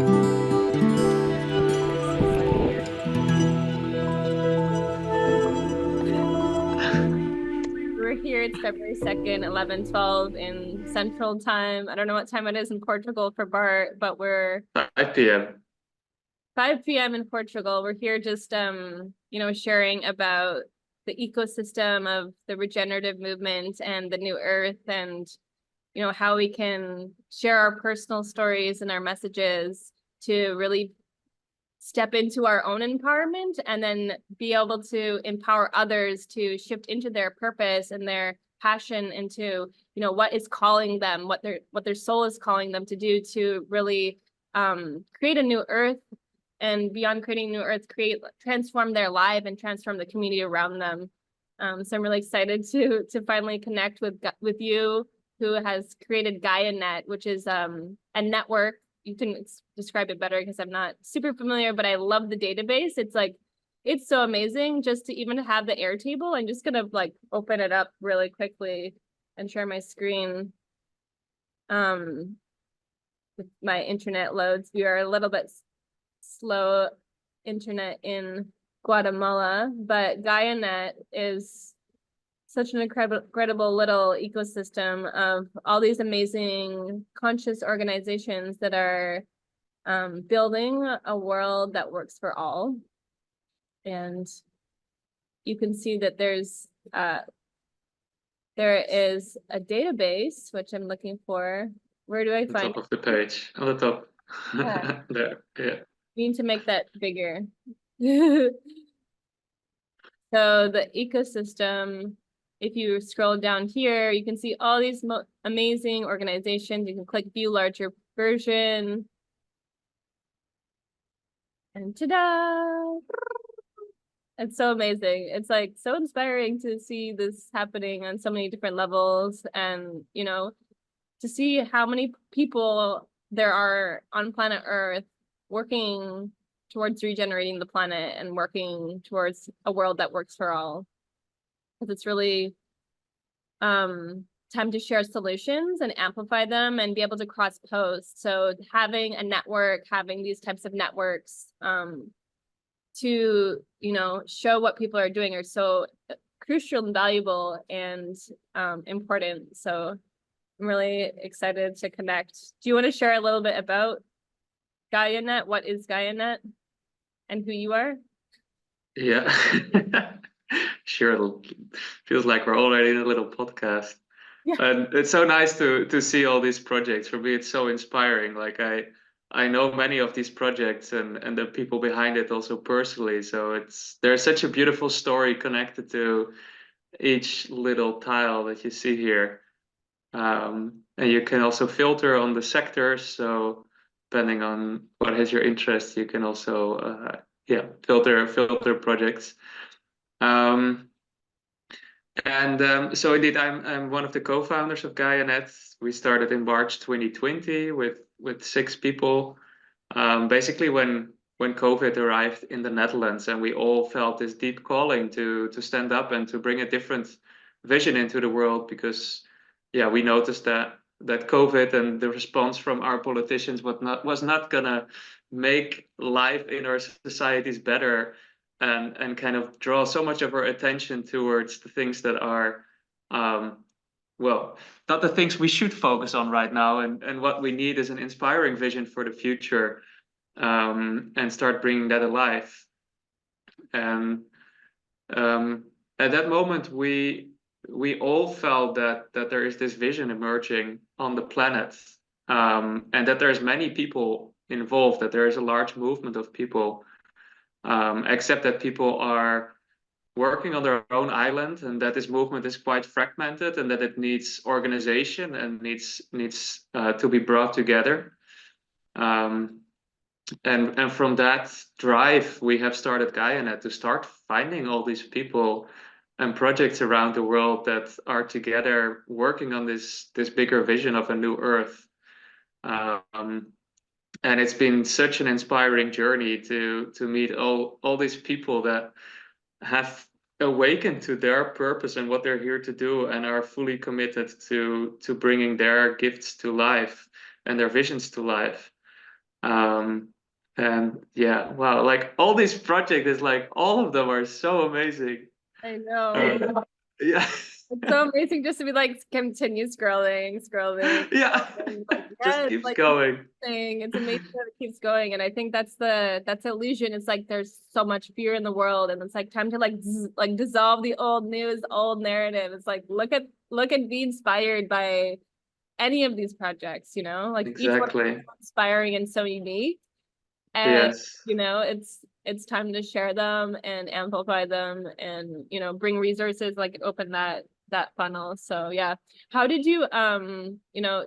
We're here. It's February 2nd, 11:12 in Central Time. I don't know what time it is in Portugal for Bart, but we're 5 p.m. 5 p.m. in Portugal. We're here just sharing about the ecosystem of the regenerative movement and the new earth, and how we can share our personal stories and our messages to really step into our own empowerment, and then be able to empower others to shift into their purpose and their passion into what is calling them, what their soul is calling them to do, to really create a new earth, and beyond creating a new earth, transform their life and transform the community around them. So I'm really excited to finally connect with you, who has created GaiaNet, which is a network. You can describe it better because I'm not super familiar, but I love the database. It's so amazing just to even have the Airtable. I'm just gonna open it up really quickly and share my screen. If my internet loads. We are a little bit slow internet in Guatemala, but GaiaNet is such an incredible little ecosystem of all these amazing conscious organizations that are building a world that works for all. And you can see that there is a database, which I'm looking for. Where do I find top of the page? On the top. Yeah. There. Yeah. We need to make that bigger. So the ecosystem, if you scroll down here, you can see all these amazing organizations. You can click view larger version. And ta-da! It's so amazing. It's so inspiring to see this happening on so many different levels, and to see how many people there are on planet Earth working towards regenerating the planet and working towards a world that works for all. Because it's really time to share solutions and amplify them and be able to cross post. So having a network, having these types of networks to show what people are doing are so crucial and valuable and important. So I'm really excited to connect. Do you want to share a little bit about GaiaNet? What is GaiaNet and who you are? Yeah. Sure. It feels like we're already in a little podcast. Yeah. And it's so nice to see all these projects. For me, it's so inspiring. I know many of these projects and the people behind it also personally. So there's such a beautiful story connected to each little tile that you see here. And you can also filter on the sectors. So depending on what is your interest, you can also filter projects. So indeed, I'm one of the co-founders of GaiaNet. We started in March 2020 with 6 people. Basically, when COVID arrived in the Netherlands, and we all felt this deep calling to stand up and to bring a different vision into the world, because we noticed that COVID and the response from our politicians was not gonna make life in our societies better, and kind of draw so much of our attention towards the things that are not the things we should focus on right now, and what we need is an inspiring vision for the future, and start bringing that alive. And at that moment, we all felt that there is this vision emerging on the planet, and that there's many people involved, that there is a large movement of people, except that people are working on their own island, and that this movement is quite fragmented, and that it needs organization and needs to be brought together. And from that drive, we have started GaiaNet to start finding all these people and projects around the world that are together working on this bigger vision of a new Earth. And it's been such an inspiring journey to meet all these people that have awakened to their purpose and what they're here to do, and are fully committed to bringing their gifts to life and their visions to life. And yeah, wow, like all these projects is like all of them are so amazing. I know. Yeah. It's so amazing just to be like continue scrolling. Yeah. And like, Just yes, keeps like going. it's amazing that it keeps going. And I think that's the illusion. It's like there's so much fear in the world, and it's like time to like dissolve the old news, old narrative. It's like look at be inspired by any of these projects, like each one is Exactly. so inspiring and so unique. And Yes. it's time to share them and amplify them and bring resources, like open that funnel. So yeah, how did you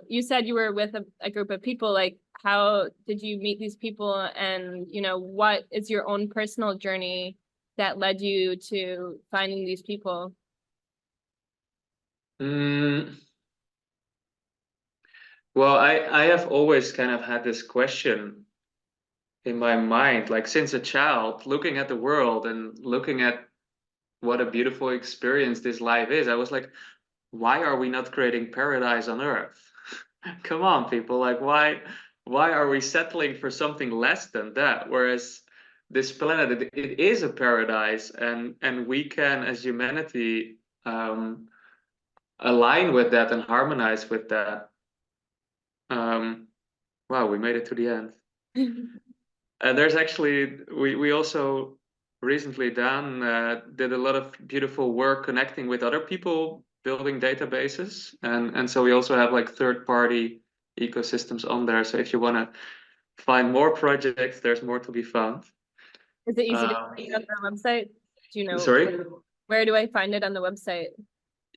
you said you were with a group of people. Like, how did you meet these people, and what is your own personal journey that led you to finding these people? Mm, well, I have always kind of had this question in my mind, like since a child, looking at the world and looking at what a beautiful experience this life is. I was like, why are we not creating paradise on Earth? Come on, people. Like, why are we settling for something less than that? Whereas this planet, it is a paradise, and we can, as humanity, um, align with that and harmonize with that. Um, wow, we made it to the end. And there's actually we also recently did a lot of beautiful work connecting with other people building databases, and so we also have like third party ecosystems on there. So if you want to find more projects, there's more to be found. Is it easy to Uh, find on the website? Do you know Sorry? where do I find it on the website?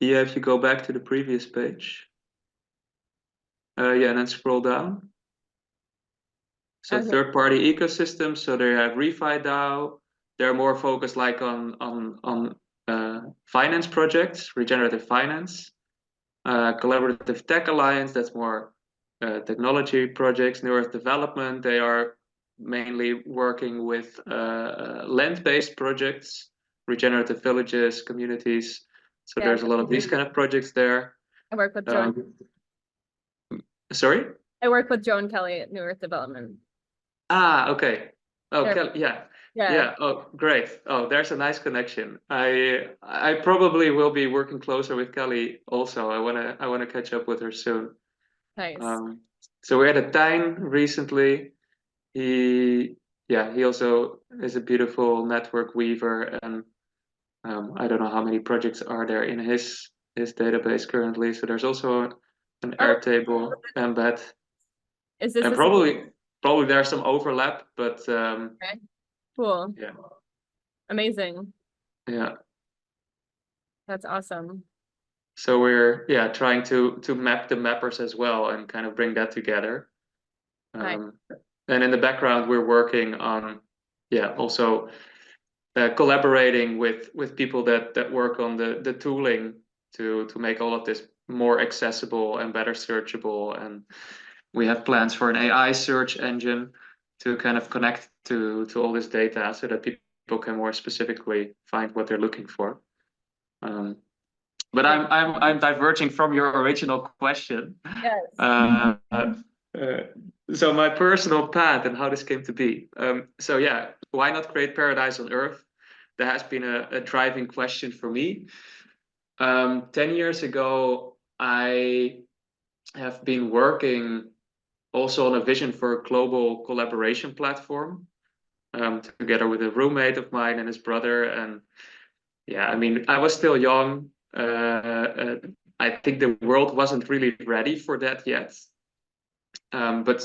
Yeah, if you go back to the previous page, yeah, and then scroll down. So Okay. third-party ecosystems. So they have Refi DAO. They're more focused like on finance projects, regenerative finance. Collaborative Tech Alliance. That's more technology projects. New Earth Development. They are mainly working with land-based projects, regenerative villages, communities. So Yeah, there's a lot of these kind of projects there. I work with Joan. Um, Sorry? I work with Joan Kelly at New Earth Development. Ah, okay. Oh, There, Yeah. yeah, Yeah. Oh, great. Oh, there's a nice connection. I probably will be working closer with Kelly also. I wanna catch up with her soon. nice. Um, so we had a Tijn recently. He he also is a beautiful network weaver, and I don't know how many projects are there in his database currently. So there's also an Oh, Airtable embed, is this and the same? probably there's some overlap, but Okay, cool, yeah. amazing. Yeah. That's awesome. So we're trying to map the mappers as well and kind of bring that together. Nice. Um, and in the background, we're working on also collaborating with people that work on the tooling to make all of this more accessible and better searchable. And we have plans for an AI search engine to kind of connect to all this data so that people can more specifically find what they're looking for. Um, But Yeah. I'm diverging from your original question. Yes. Uh, uh, so my personal path and how this came to be. So yeah, why not create paradise on Earth? That has been a driving question for me. 10 years ago, I have been working also on a vision for a global collaboration platform, together with a roommate of mine and his brother. And yeah, I mean, I was still young. I think the world wasn't really ready for that yet. But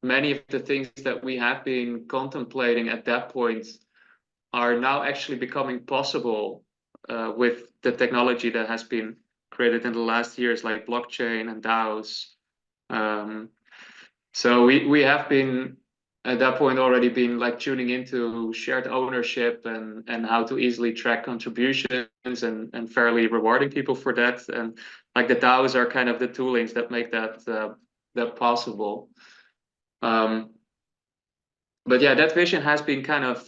many of the things that we have been contemplating at that point are now actually becoming possible with the technology that has been created in the last years, like blockchain and DAOs. Um, so we have been at that point already been like tuning into shared ownership and how to easily track contributions and fairly rewarding people for that. And like the DAOs are kind of the toolings that make that possible. Um, but yeah, that vision has been kind of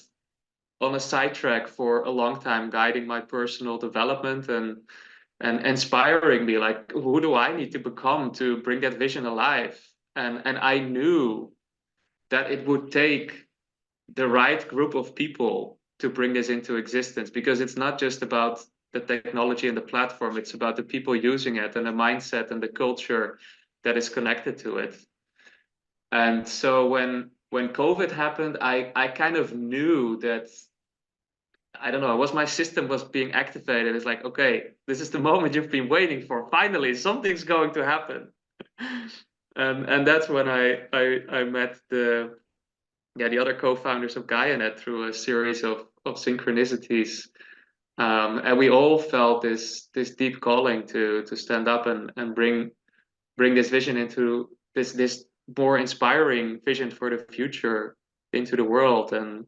on a sidetrack for a long time, guiding my personal development and inspiring me. Like, who do I need to become to bring that vision alive? And I knew that it would take the right group of people to bring this into existence, because it's not just about the technology and the platform, it's about the people using it and the mindset and the culture that is connected to it. And so when COVID happened, I kind of knew that, I don't know, my system was being activated. It's like, okay, this is the moment you've been waiting for. Finally, something's going to happen. And that's when I met the other co-founders of GaiaNet through a series of synchronicities. And we all felt this deep calling to stand up and bring this vision into this more inspiring vision for the future into the world. And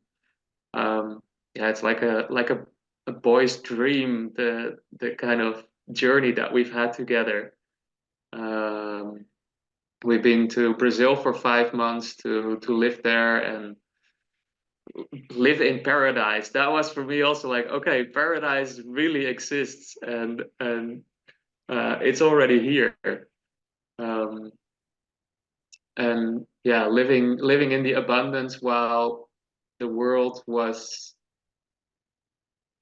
yeah, it's like a boy's dream, the kind of journey that we've had together. We've been to Brazil for 5 months to live there and live in paradise. That was for me also like, okay, paradise really exists, and it's already here. And yeah, living in the abundance while the world was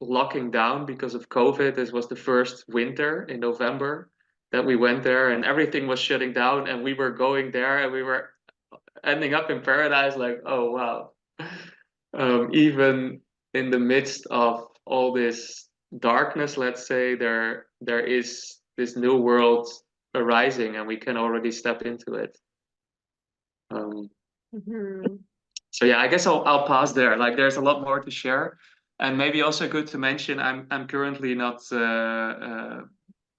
locking down because of COVID. This was the first winter in November that we went there, and everything was shutting down, and we were going there, and we were ending up in paradise. Like, oh wow. Even in the midst of all this darkness, let's say, there is this new world arising, and we can already step into it. So yeah, I guess I'll pause there. Like, there's a lot more to share, and maybe also good to mention, I'm currently not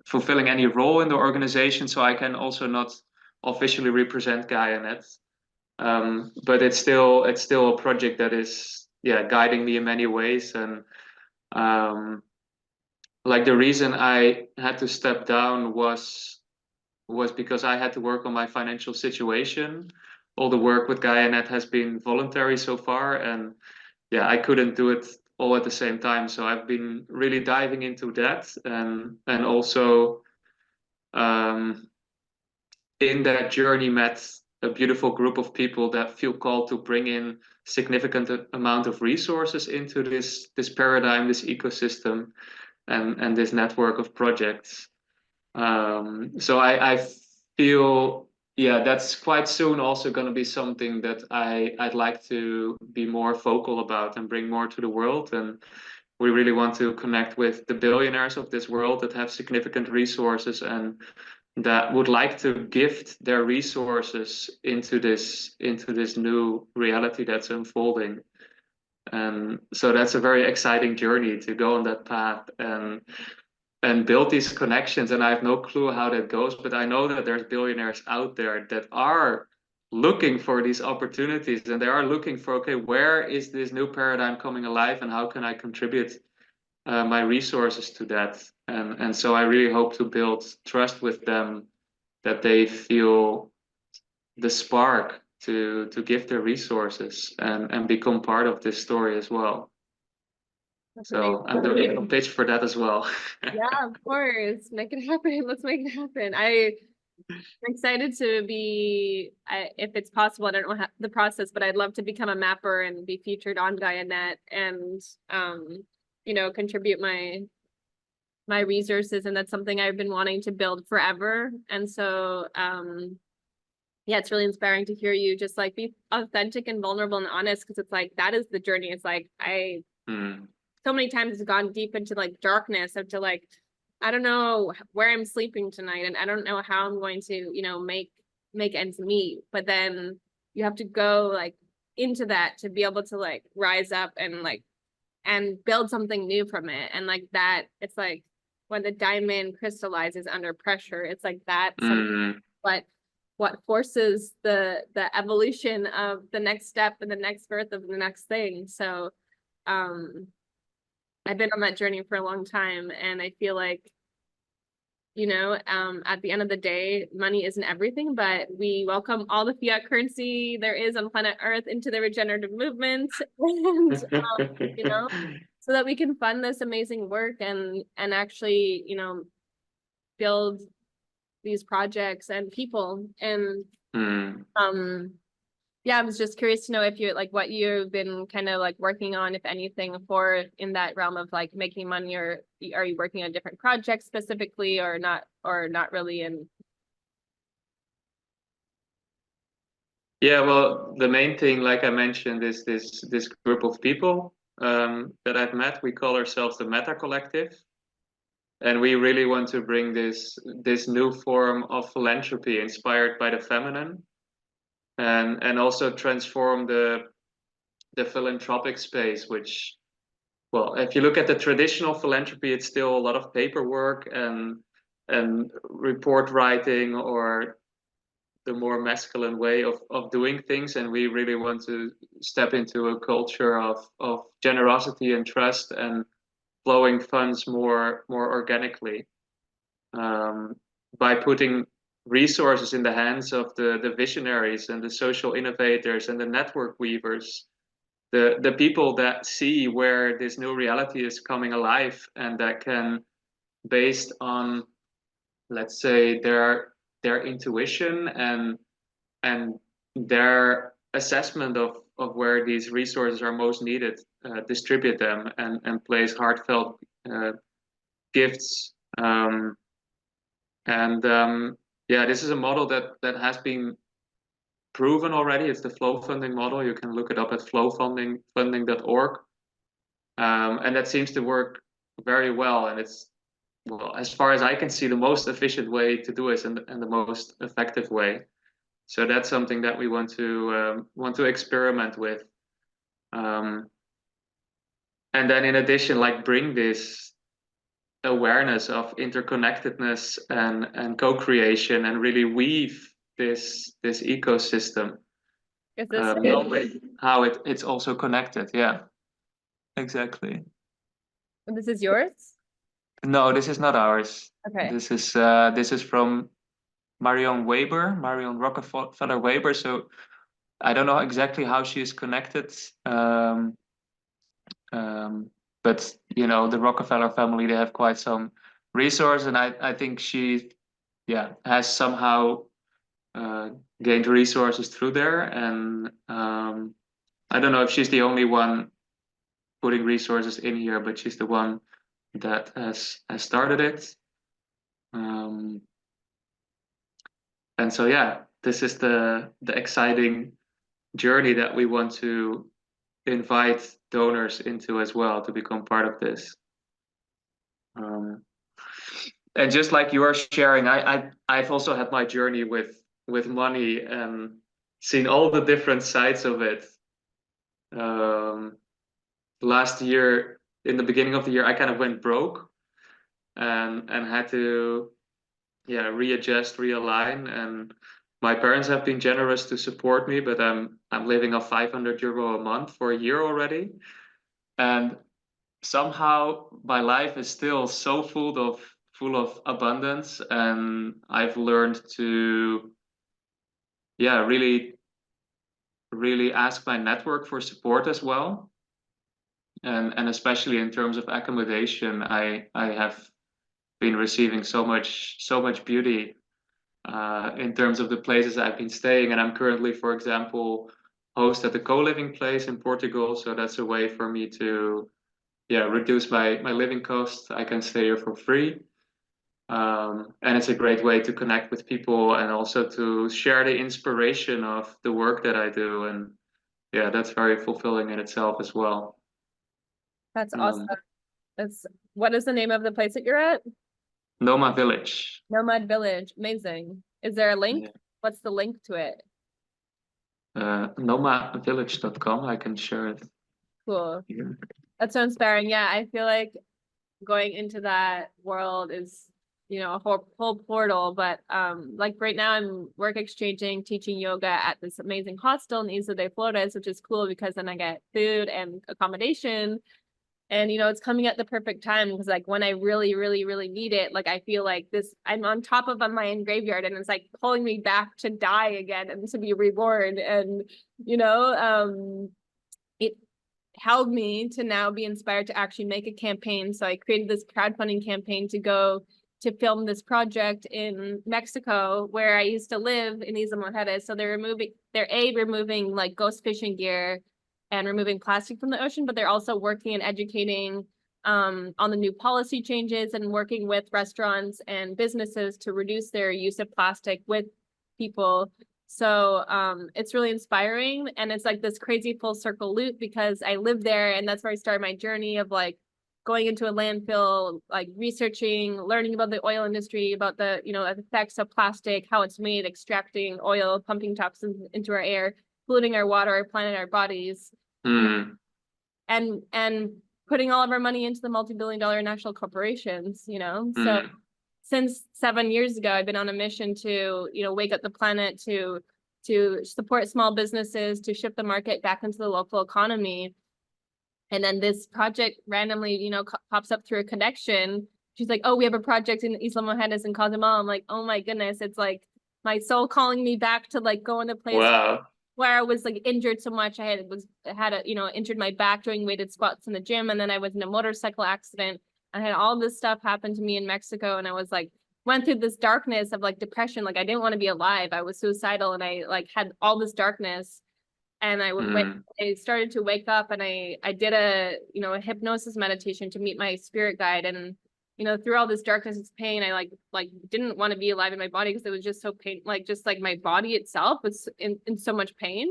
fulfilling any role in the organization, so I can also not officially represent GaiaNet. But it's still a project that is, yeah, guiding me in many ways. And like, the reason I had to step down was because I had to work on my financial situation. All the work with GaiaNet has been voluntary so far, and yeah, I couldn't do it all at the same time. So I've been really diving into that, and also in that journey met a beautiful group of people that feel called to bring in significant amount of resources into this paradigm, this ecosystem, and this network of projects. So I feel, yeah, that's quite soon also going to be something that I'd like to be more vocal about and bring more to the world. And we really want to connect with the billionaires of this world that have significant resources and that would like to gift their resources into this new reality that's unfolding. And so that's a very exciting journey to go on that path and build these connections. And I have no clue how that goes, but I know that there's billionaires out there that are looking for these opportunities, and they are looking for, okay, where is this new paradigm coming alive, and how can I contribute my resources to that? And so I really hope to build trust with them, that they feel the spark to give their resources and become part of this story as well. So I'm doing a pitch for that as well. Yeah, of course. Make it happen. Let's make it happen. I'm excited to be, if it's possible, I don't know the process, but I'd love to become a mapper and be featured on GaiaNet and, contribute my resources. And that's something I've been wanting to build forever. And so, yeah, it's really inspiring to hear you just like be authentic and vulnerable and honest, because it's like, that is the journey. It's like, so many times it's gone deep into like darkness of to like, I don't know where I'm sleeping tonight, and I don't know how I'm going to, make ends meet. But then you have to go like into that to be able to like rise up and build something new from it. And like that, it's like when the diamond crystallizes under pressure, it's like that's what forces the evolution of the next step and the next birth of the next thing. So I've been on that journey for a long time, and I feel like, at the end of the day, money isn't everything, but we welcome all the fiat currency there is on planet Earth into the regenerative movement, and so that we can fund this amazing work and actually, build these projects and people. And Yeah, I was just curious to know if you like what you've been kind of like working on, if anything, for in that realm of like making money, or are you working on different projects specifically, or not really? And Yeah, well, the main thing, like I mentioned, is this group of people that I've met. We call ourselves the Meta Collective, and we really want to bring this new form of philanthropy inspired by the feminine, and also transform the philanthropic space, which, well, if you look at the traditional philanthropy, it's still a lot of paperwork and report writing, or the more masculine way of doing things. And we really want to step into a culture of generosity and trust, and flowing funds more organically, by putting resources in the hands of the visionaries and the social innovators and the network weavers, the people that see where this new reality is coming alive, and that can, based on, let's say, their intuition and their assessment of where these resources are most needed, distribute them and place heartfelt gifts. Yeah, this is a model that has been proven already. It's the flow funding model. You can look it up at flowfunding.org. And that seems to work very well. And it's, well, as far as I can see, the most efficient way to do it, and the most effective way. So that's something that we want to experiment with. And then in addition, like, bring this awareness of interconnectedness and co-creation, and really weave this ecosystem, is this knowing how it's also connected. Yeah, exactly. this is yours? No, this is not ours. Okay. This is from Marion Rockefeller Weber. So I don't know exactly how she is connected. But you know, the Rockefeller family, they have quite some resource, and I think she, yeah, has somehow gained resources through there. And I don't know if she's the only one putting resources in here, but she's the one that has started it. And so, yeah, this is the exciting journey that we want to invite donors into as well, to become part of this. And just like you are sharing, I've also had my journey with money, and seen all the different sides of it. Last year, in the beginning of the year, I kind of went broke, and had to, yeah, readjust, realign. And my parents have been generous to support me, but I'm living off €500 a month for a year already. And somehow my life is still so full of abundance, and I've learned to, yeah, really ask my network for support as well. And especially in terms of accommodation, I have been receiving so much beauty in terms of the places I've been staying. And I'm currently, for example, host at a co-living place in Portugal. So that's a way for me to, yeah, reduce my living costs. I can stay here for free. And it's a great way to connect with people, and also to share the inspiration of the work that I do. And yeah, that's very fulfilling in itself as well. That's awesome. That's What is the name of the place that you're at? Noma Village. Nomad Village. Amazing. Is there a link? Yeah. What's the link to it? Nomavillage.com. I can share it Cool. here. That's so inspiring. Yeah, I feel like going into that world is, a whole portal. But like right now I'm work exchanging, teaching yoga at this amazing hostel in Isla de Flores, which is cool because then I get food and accommodation. And it's coming at the perfect time, because like when I really, really, really need it, like I feel like I'm on top of a Mayan graveyard, and it's like pulling me back to die again and to be reborn. And it held me to now be inspired to actually make a campaign. So I created this crowdfunding campaign to go to film this project in Mexico, where I used to live in Isla Mujeres. So they're removing like ghost fishing gear and removing plastic from the ocean, but they're also working and educating on the new policy changes and working with restaurants and businesses to reduce their use of plastic with people. So it's really inspiring, and it's like this crazy full circle loop, because I live there, and that's where I started my journey of like going into a landfill, like researching, learning about the oil industry, about the, you know, effects of plastic, how it's made, extracting oil, pumping toxins into our air, polluting our water, our planet, our bodies, and putting all of our money into the multi-billion-dollar national corporations, you know. So since 7 years ago, I've been on a mission to, you know, wake up the planet, to support small businesses, to shift the market back into the local economy. And then this project randomly, you know, pops up through a connection. She's like, oh, we have a project in Isla Mujeres in Cozumel. I'm like, oh my goodness, it's like my soul calling me back to like go in a place where I was like injured so much. I had you know, injured my back doing weighted squats in the gym, and then I was in a motorcycle accident. I had all this stuff happen to me in Mexico, and I was like, went through this darkness of like depression. Like I didn't want to be alive. I was suicidal, and I like had all this darkness. And I started to wake up, and I did a, you know, a hypnosis meditation to meet my spirit guide. And, you know, through all this darkness and pain, I like didn't want to be alive in my body, because it was just so pain, like just like my body itself was in so much pain.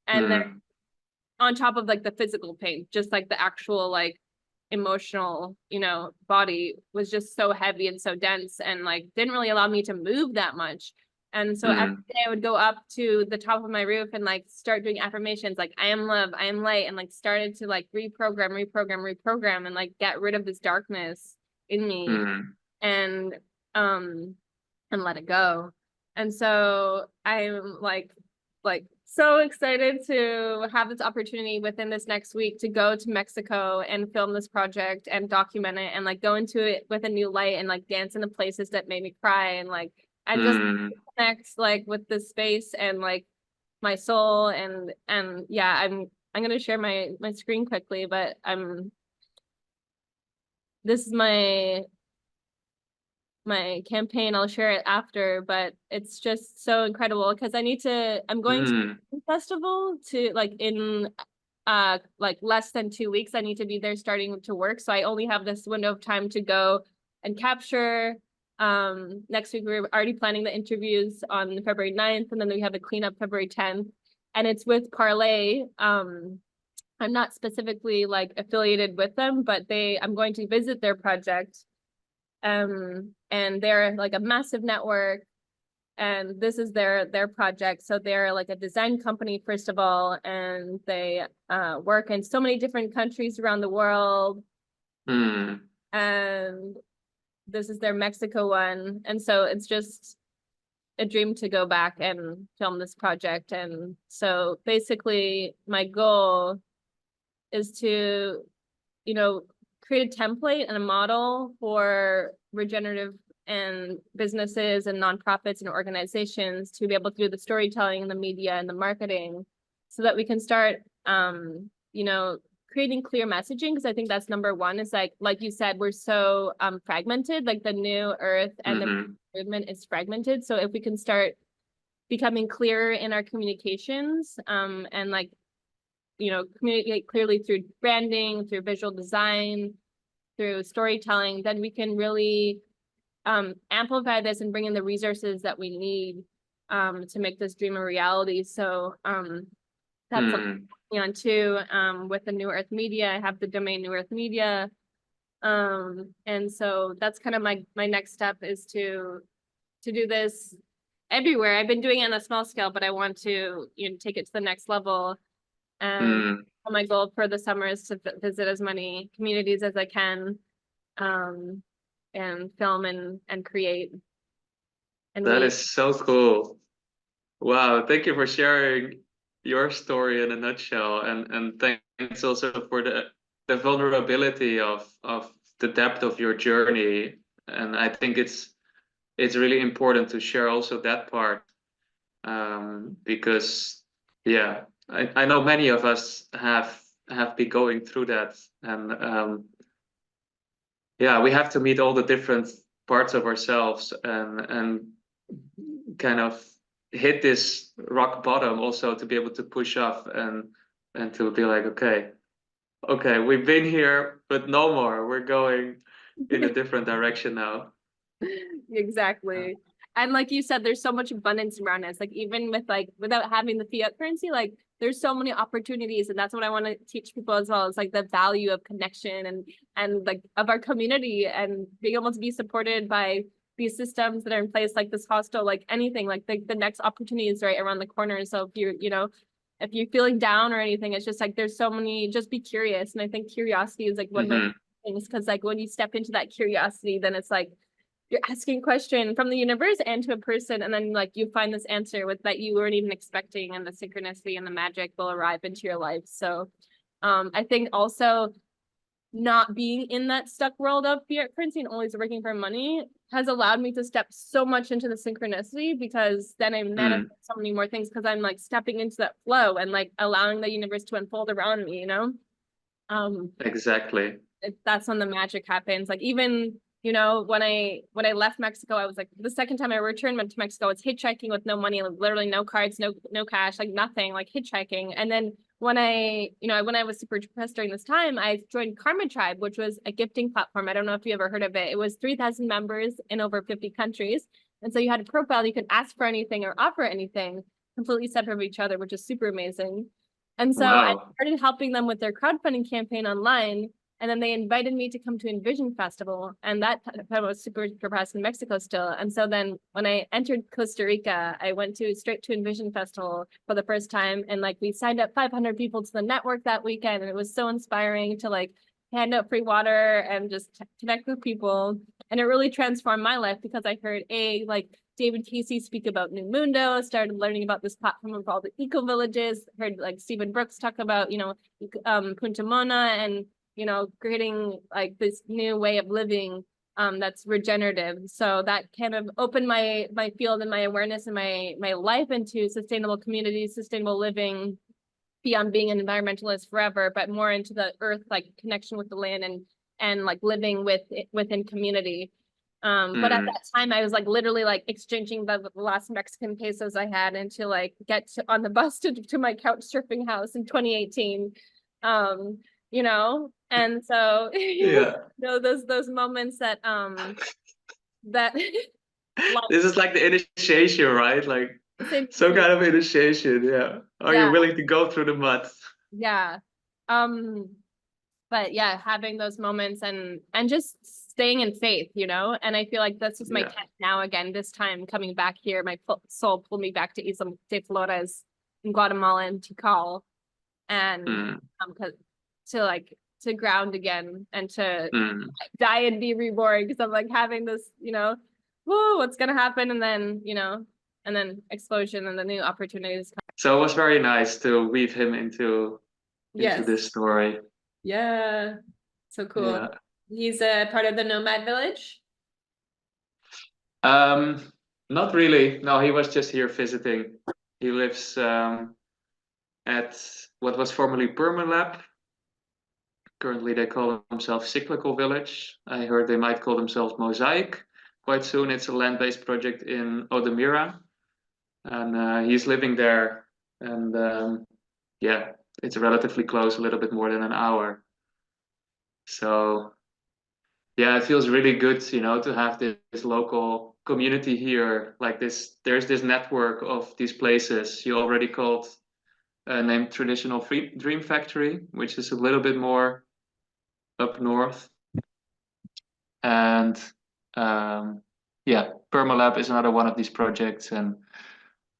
And then on top of like the physical pain, just like the actual like emotional, you know, body was just so heavy and so dense, and like didn't really allow me to move that much. And so every day I would go up to the top of my roof and like start doing affirmations like, I am love, I am light, and like started to like reprogram and like get rid of this darkness in me, and let it go. And so I'm like so excited to have this opportunity within this next week to go to Mexico and film this project and document it, and like go into it with a new light, and like dance in the places that made me cry, and like I just connect like with this space and like my soul. And yeah, I'm gonna share my screen quickly, but this is my campaign. I'll share it after, but it's just so incredible, because I'm going to a festival to like in like less than 2 weeks. I need to be there starting to work, so I only have this window of time to go and capture. Next week we're already planning the interviews on February 9th, and then we have the cleanup February 10th, and it's with Parlay. I'm not specifically like affiliated with them, but I'm going to visit their project. And they're like a massive network, and this is their project. So they're like a design company, first of all, and they work in so many different countries around the world. And this is their Mexico one. And so it's just a dream to go back and film this project. And so basically my goal is to, you know, create a template and a model for regenerative and businesses and nonprofits and organizations to be able to do the storytelling and the media and the marketing, so that we can start, you know, creating clear messaging. Because I think that's number one, is like you said, we're so fragmented, like the new earth and the movement is fragmented. So if we can start becoming clearer in our communications, and like, you know, communicate clearly through branding, through visual design, through storytelling, then we can really amplify this and bring in the resources that we need to make this dream a reality. So that's on too. With the New Earth Media, I have the domain New Earth Media. And so that's kind of my next step, is to do this everywhere. I've been doing it on a small scale, but I want to, you know, take it to the next level. And my goal for the summer is to visit as many communities as I can, and film and create. And that is so cool. Wow, thank you for sharing your story in a nutshell, and thanks also for the vulnerability of the depth of your journey. And I think it's really important to share also that part, because yeah, I know many of us have been going through that, and yeah, we have to meet all the different parts of ourselves, and kind of hit this rock bottom, also to be able to push off and to be like, okay, we've been here, but no more. We're going in a different direction now. Exactly. And like you said, there's so much abundance around us. Like even with like without having the fiat currency, like there's so many opportunities. And that's what I want to teach people as well. It's like the value of connection and like of our community and being able to be supported by these systems that are in place, like this hostel, like anything, like the next opportunity is right around the corner. So if you're, if you're feeling down or anything, it's just like there's so many, just be curious. And I think curiosity is like one of my things, because like when you step into that curiosity, then it's like you're asking a question from the universe and to a person, and then like you find this answer with that you weren't even expecting, and the synchronicity and the magic will arrive into your life. So I think also not being in that stuck world of fiat currency and always working for money has allowed me to step so much into the synchronicity, because then I manifest so many more things, because I'm like stepping into that flow and like allowing the universe to unfold around me, Exactly. That's when the magic happens. Like even when I left Mexico, I was like, the second time I returned to Mexico, it's hitchhiking with no money, literally no cards, no cash, like nothing, like hitchhiking. And then when I was super depressed during this time, I joined Karma Tribe, which was a gifting platform. I don't know if you ever heard of it. It was 3,000 members in over 50 countries. And so you had a profile, you could ask for anything or offer anything, completely separate from each other, which is super amazing. And so I started helping them with their crowdfunding campaign online. And then they invited me to come to Envision Festival. And that time I was super depressed in Mexico still. And so then when I entered Costa Rica, I went straight to Envision Festival for the first time. And like we signed up 500 people to the network that weekend. And it was so inspiring to like hand out free water and just connect with people. And it really transformed my life, because I heard like David Casey speak about New Mundo, started learning about this platform of all the eco villages, heard like Stephen Brooks talk about, Punta Mona, and creating like this new way of living that's regenerative. So that kind of opened my field and my awareness and my life into sustainable communities, sustainable living, beyond being an environmentalist forever, but more into the earth, like connection with the land and like living within community. But at that time, I was like literally like exchanging the last Mexican pesos I had, and to like get on the bus to my couch surfing house in 2018. And so those moments that that this is like the initiation, right? Like some kind of initiation. Yeah. Are you willing to go through the mud? Yeah. But yeah, having those moments and just staying in faith, and I feel like this is my tent now again, this time coming back here, my soul pulled me back to Isla de Flores in Guatemala and Tikal, and to ground again and to die and be reborn, because I'm like having this, whoa, what's gonna happen, and then and then explosion and the new opportunities. So it was very nice to weave him into this story. Yeah, so cool. Yeah. He's a part of the Nomad Village? Not really. No, he was just here visiting. He lives at what was formerly Permalab. Currently they call themselves Cyclical Village. I heard they might call themselves Mosaic quite soon. It's a land-based project in Odemira, and he's living there. And it's relatively close, a little bit more than an hour. So yeah, it feels really good, to have this local community here. Like this, there's this network of these places. You already called named Traditional Dream Factory, which is a little bit more up north. And Permalab is another one of these projects. And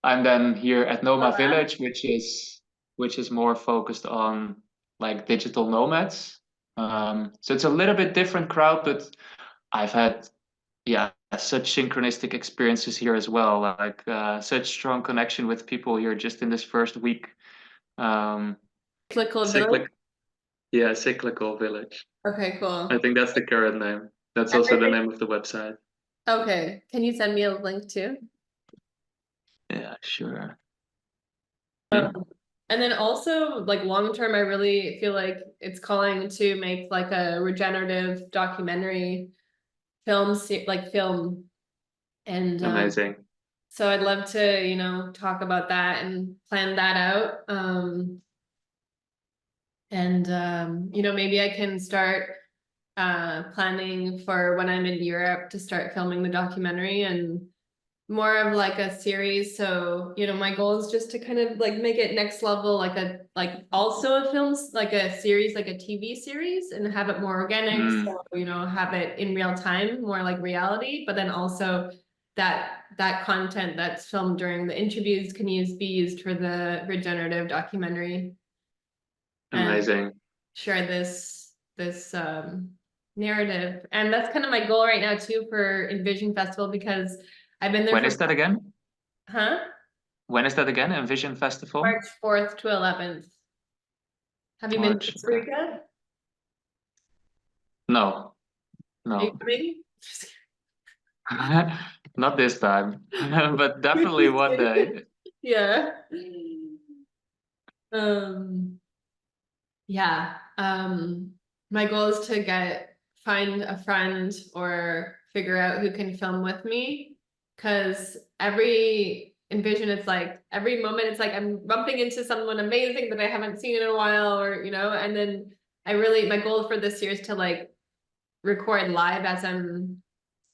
I'm then here at Noma Village, which is more focused on like digital nomads. So it's a little bit different crowd, but I've had such synchronistic experiences here as well, like such strong connection with people here just in this first week. Cyclical Village? Yeah, Cyclical Village. Okay, cool. I think that's the current name. That's also the name of the website. Okay, can you send me a link too? Yeah, sure. And then also like long term, I really feel like it's calling to make like a regenerative documentary, film. And Amazing. so I'd love to, you know, talk about that and plan that out. You know, maybe I can start planning for when I'm in Europe to start filming the documentary, and more of like a series. So, you know, my goal is just to kind of like make it next level, like also a films, like a series, like a TV series, and have it more organic. So, you know, have it in real time, more like reality, but then also that content that's filmed during the interviews can be used for the regenerative documentary. Amazing. And share this narrative. And that's kind of my goal right now too for Envision Festival, because I've been there When for is that again? huh? When is that again? Envision Festival? March 4th to 11th. Have you been to March. Costa Rica? No, Are you no. coming? Not this time, but definitely one day. Yeah. Um, yeah. My goal is to find a friend or figure out who can film with me. Cause every Envision, it's like every moment it's like I'm bumping into someone amazing that I haven't seen in a while, or you know, and then my goal for this year is to like record live as I'm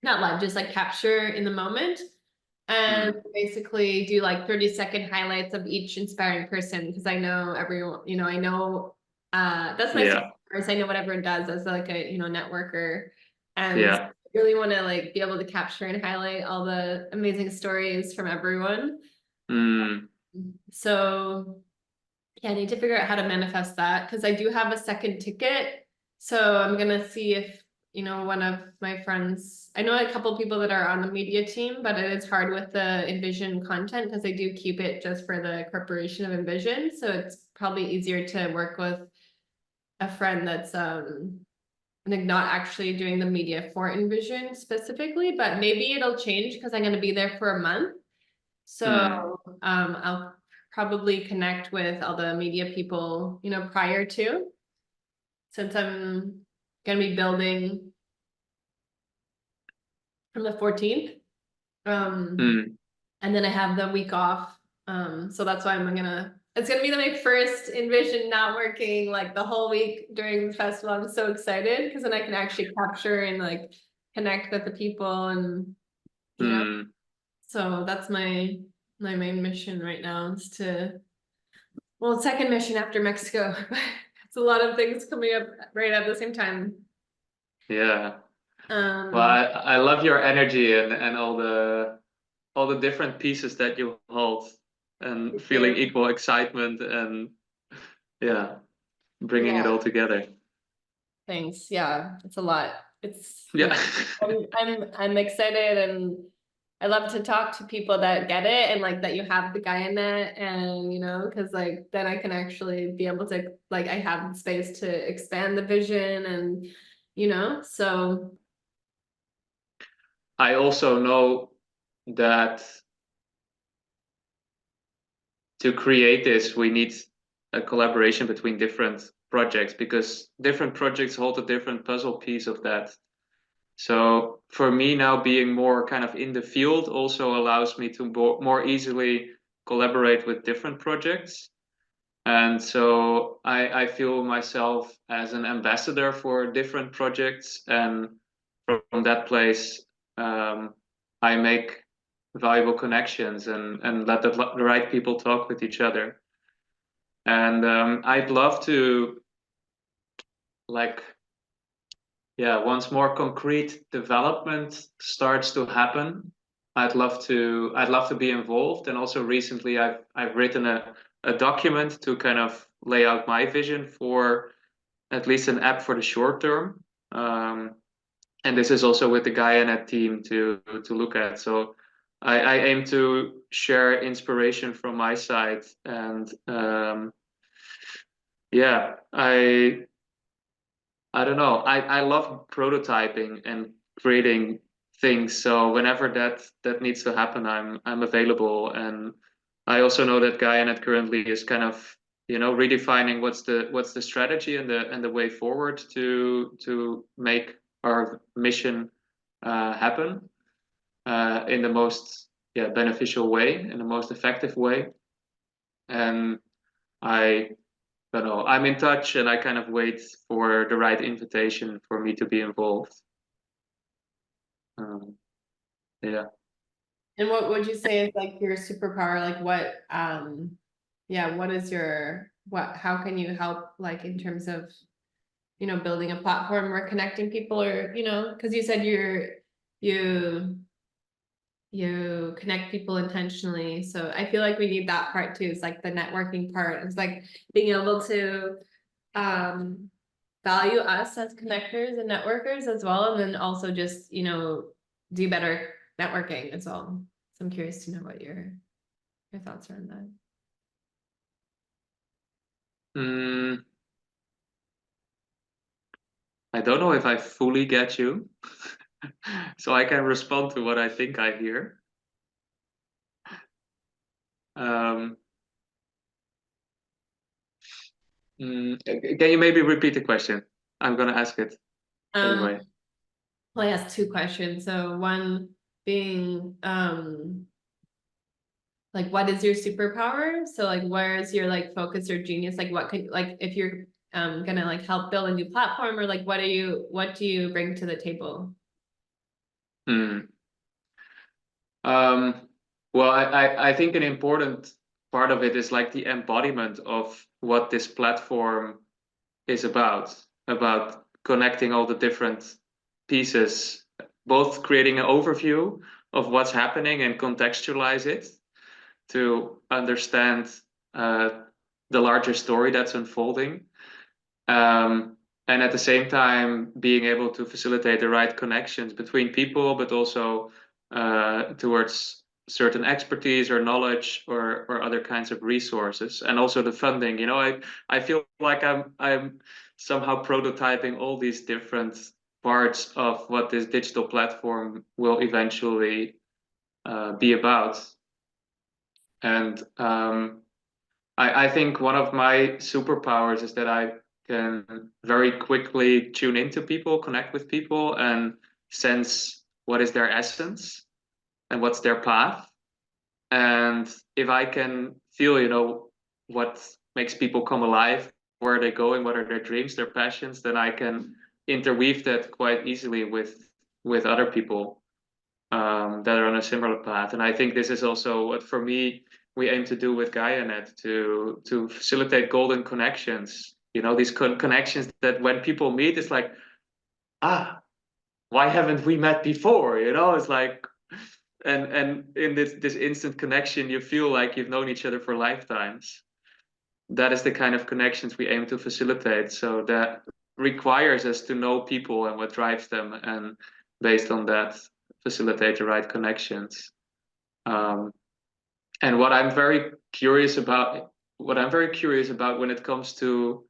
not live, just like capture in the moment, and basically do like 30-second highlights of each inspiring person, because I know everyone, you know, I know that's my Yeah, superpower. I know what everyone does as like a, you know, networker, and yeah. I really want to like be able to capture and highlight all the amazing stories from everyone. Mm, So yeah, I need to figure out how to manifest that, because I do have a second ticket. So I'm gonna see if, you know, one of my friends, I know a couple people that are on the media team, but it is hard with the Envision content because they do keep it just for the corporation of Envision. So it's probably easier to work with a friend that's like not actually doing the media for Envision specifically, but maybe it'll change because I'm gonna be there for a month. So I'll probably connect with all the media people, you know, prior to, since I'm gonna be building from the 14th. mm. And then I have the week off. So that's why it's gonna be my first Envision not working like the whole week during the festival. I'm so excited because then I can actually capture and like connect with the people, and you know, so that's my main mission right now is to, well, second mission after Mexico. It's a lot of things coming up right at the same time. Yeah. Well, Um, I love your energy and all the different pieces that you hold, and Thank feeling you. equal excitement and yeah, bringing it Yeah, all together. thanks. Yeah, it's a lot. It's, you Yeah. know, I'm excited, and I love to talk to people that get it, and like that you have the guy in it, and you know, because like then I can actually be able to, like, I have space to expand the vision, and you know, so I also know that to create this, we need a collaboration between different projects, because different projects hold a different puzzle piece of that. So for me now, being more kind of in the field also allows me to more easily collaborate with different projects. And so I feel myself as an ambassador for different projects. And from that place, I make valuable connections and let the right people talk with each other. And I'd love to, like, yeah, once more concrete development starts to happen, I'd love to be involved. And also recently I've written a document to kind of lay out my vision for at least an app for the short term. And this is also with the Gaianet team to look at. So I aim to share inspiration from my side, and yeah, I don't know. I love prototyping and creating things. So whenever that needs to happen, I'm available. And I also know that Gaianet currently is kind of, you know, redefining what's the strategy and the way forward to make our mission happen in the most beneficial way, in the most effective way. And I don't know, I'm in touch, and I kind of wait for the right invitation for me to be involved. Yeah. And what would you say is like your superpower? Like what, what is your, how can you help, like in terms of, you know, building a platform or connecting people, or, you know, because you said you connect people intentionally. So I feel like we need that part too. It's like the networking part. It's like being able to value us as connectors and networkers as well, and then also just, you know, do better networking as well. So I'm curious to know what your thoughts are on that. I don't know if I fully get you, so I can respond to what I think I hear. Can you maybe repeat the question? I'm gonna ask it anyway. Well, I asked two questions. So one being, like, what is your superpower? So like, where is your like focus or genius? Like, what could, like, if you're gonna like help build a new platform, or like, what do you bring to the table? Well, I think an important part of it is like the embodiment of what this platform is about connecting all the different pieces, both creating an overview of what's happening and contextualize it to understand the larger story that's unfolding. And at the same time, being able to facilitate the right connections between people, but also towards certain expertise or knowledge or other kinds of resources, and also the funding. You know, I feel like I'm somehow prototyping all these different parts of what this digital platform will eventually be about. And I think one of my superpowers is that I can very quickly tune into people, connect with people, and sense what is their essence and what's their path. And if I can feel, you know, what makes people come alive, where are they going, what are their dreams, their passions, then I can interweave that quite easily with other people that are on a similar path. And I think this is also what, for me, we aim to do with GaiaNet, to facilitate golden connections. You know, these connections that when people meet, it's like, why haven't we met before? You know, it's like, and in this instant connection, you feel like you've known each other for lifetimes. That is the kind of connections we aim to facilitate. So that requires us to know people and what drives them, and based on that, facilitate the right connections. And what I'm very curious about when it comes to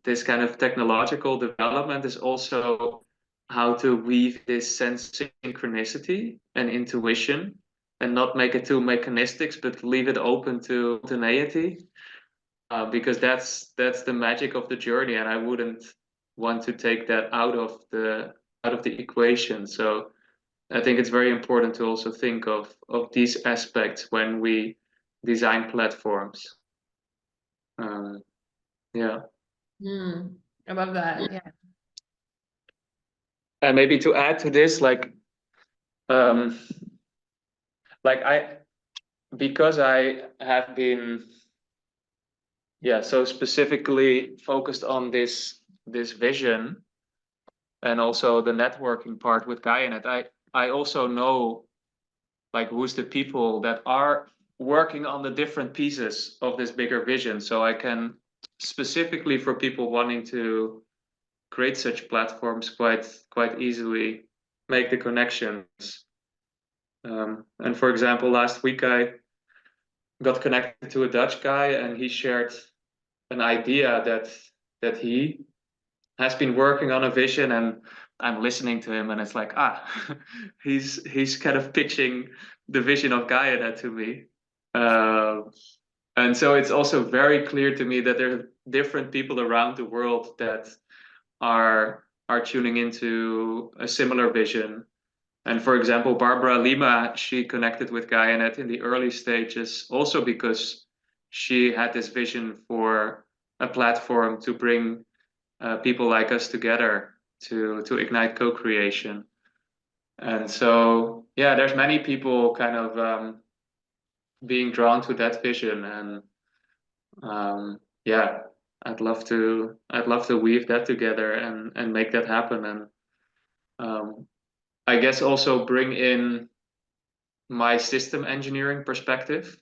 this kind of technological development is also how to weave this sense of synchronicity and intuition, and not make it too mechanistic, but leave it open to spontaneity, because that's the magic of the journey, and I wouldn't want to take that out of the equation. So I think it's very important to also think of these aspects when we design platforms. Yeah. I love that. Yeah. And maybe to add to this, because I have been, so specifically focused on this vision, and also the networking part with GaiaNet, I also know like who's the people that are working on the different pieces of this bigger vision. So I can specifically, for people wanting to create such platforms, quite easily make the connections. And for example, last week I got connected to a Dutch guy, and he shared an idea that he has been working on a vision, and I'm listening to him, and it's like, he's kind of pitching the vision of GaiaNet to me. And so it's also very clear to me that there are different people around the world that are tuning into a similar vision, And for example, Barbara Lima, she connected with GaiaNet in the early stages also because she had this vision for a platform to bring people like us together to ignite co-creation. And so, yeah, there's many people kind of being drawn to that vision, and yeah, I'd love to weave that together and make that happen, and I guess also bring in my system engineering perspective,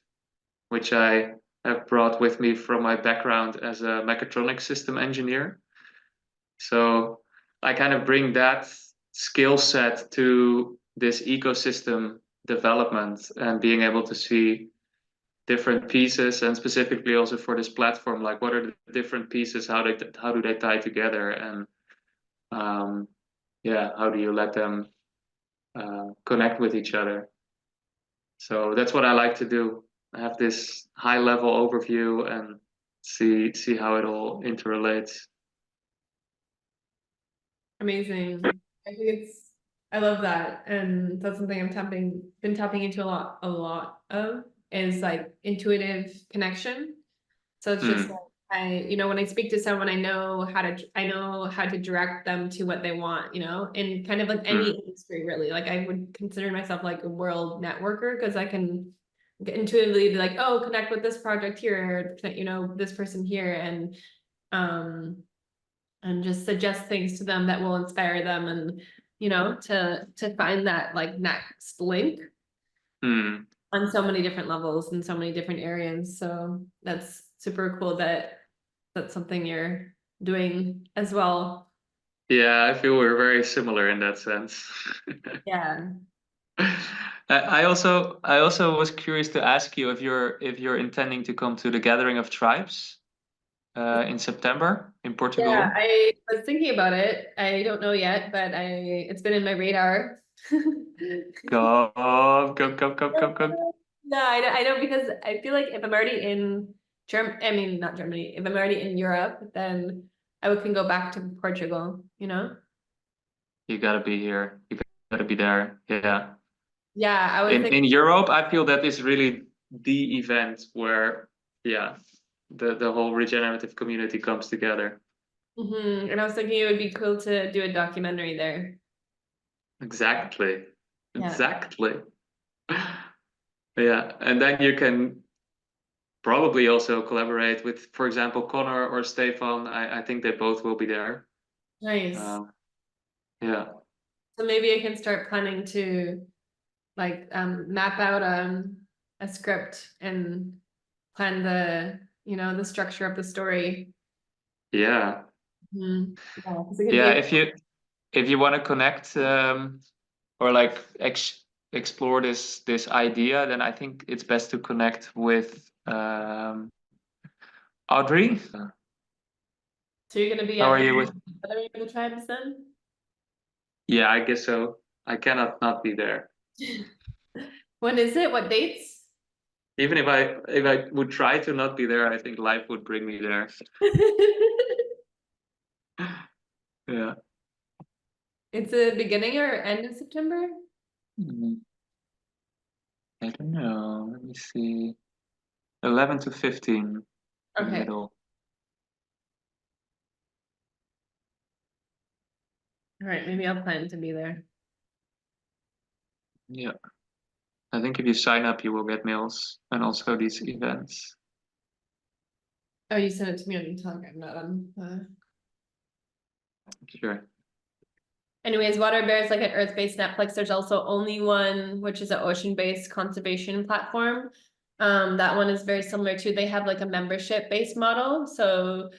which I have brought with me from my background as a mechatronics system engineer. So I kind of bring that skill set to this ecosystem development and being able to see different pieces, and specifically also for this platform, like what are the different pieces, how do they tie together, and yeah, how do you let them connect with each other. So that's what I like to do. I have this high level overview and see how it all interrelates. Amazing. I think I love that. And that's something been tapping into a lot of is like intuitive connection. So it's just like when I speak to someone, I know how to direct them to what they want, in kind of like any industry really. Like I would consider myself like a world networker because I can intuitively be like, oh, connect with this project here, this person here, and just suggest things to them that will inspire them, and to find that like next link on so many different levels and so many different areas. So that's super cool that that's something you're doing as well. Yeah, I feel we're very similar in that sense. Yeah. I also was curious to ask you if you're intending to come to the Gathering of Tribes in September in Portugal. Yeah, I was thinking about it. I don't know yet, but it's been in my radar. Come. No, I don't, because I feel like if I'm already in not Germany, if I'm already in Europe, then I can go back to Portugal, You gotta be here. You gotta be there. Yeah. Yeah, I was In Europe, I feel that is really the event where, yeah, the whole regenerative community comes together. And I was thinking it would be cool to do a documentary there. Exactly. Yeah. Exactly. Yeah, and then you can probably also collaborate with, for example, Connor or Stefan. I think they both will be there. Nice. Yeah. So maybe I can start planning to like map out a script and plan the structure of the story. Yeah. Yeah, Yeah, if you want to connect or like explore this idea, then I think it's best to connect with Audrey. So you're gonna be How at are you with? the tribes then? Yeah, I guess so. I cannot not be there. When is it? What dates? Even if I would try to not be there, I think life would bring me there. Yeah. It's the beginning or end of September? I don't know. Let me see. 11 to 15 in the Okay. middle. All right, maybe I'll plan to be there. Yeah. I think if you sign up, you will get mails and also these events. Oh, you sent it to me on Telegram, not on. Sure. Anyways, Water Bear is like an Earth-based Netflix. There's also Only One, which is an ocean-based conservation platform. That one is very similar too. They have like a membership-based model. So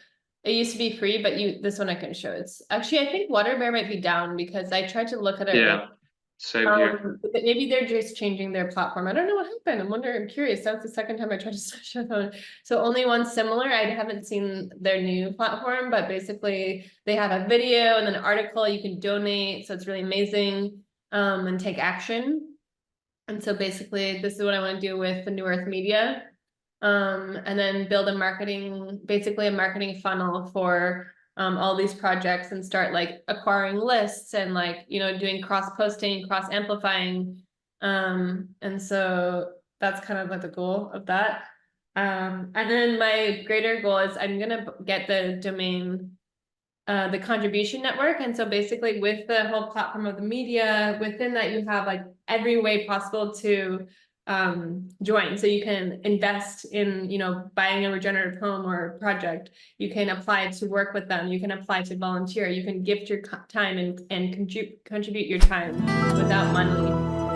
it used to be free, but this one I can show. It's actually, I think Water Bear might be down because I tried to look at it. Yeah. Same here. But maybe they're just changing their platform. I don't know what happened. I'm curious. That's the second time I tried to search on phone. So Only One similar. I haven't seen their new platform, but basically they have a video and then an article you can donate. So it's really amazing. And take action. And so basically this is what I want to do with the New Earth Media. And then build basically a marketing funnel for all these projects and start like acquiring lists and like, you know, doing cross posting, cross amplifying. And so that's kind of like the goal of that. And then my greater goal is I'm gonna get the domain, the contribution network. And so basically with the whole platform of the media, within that you have like every way possible to join. So you can invest in, you know, buying a regenerative home or project. You can apply to work with them. You can apply to volunteer. You can gift your time and contribute your time without money.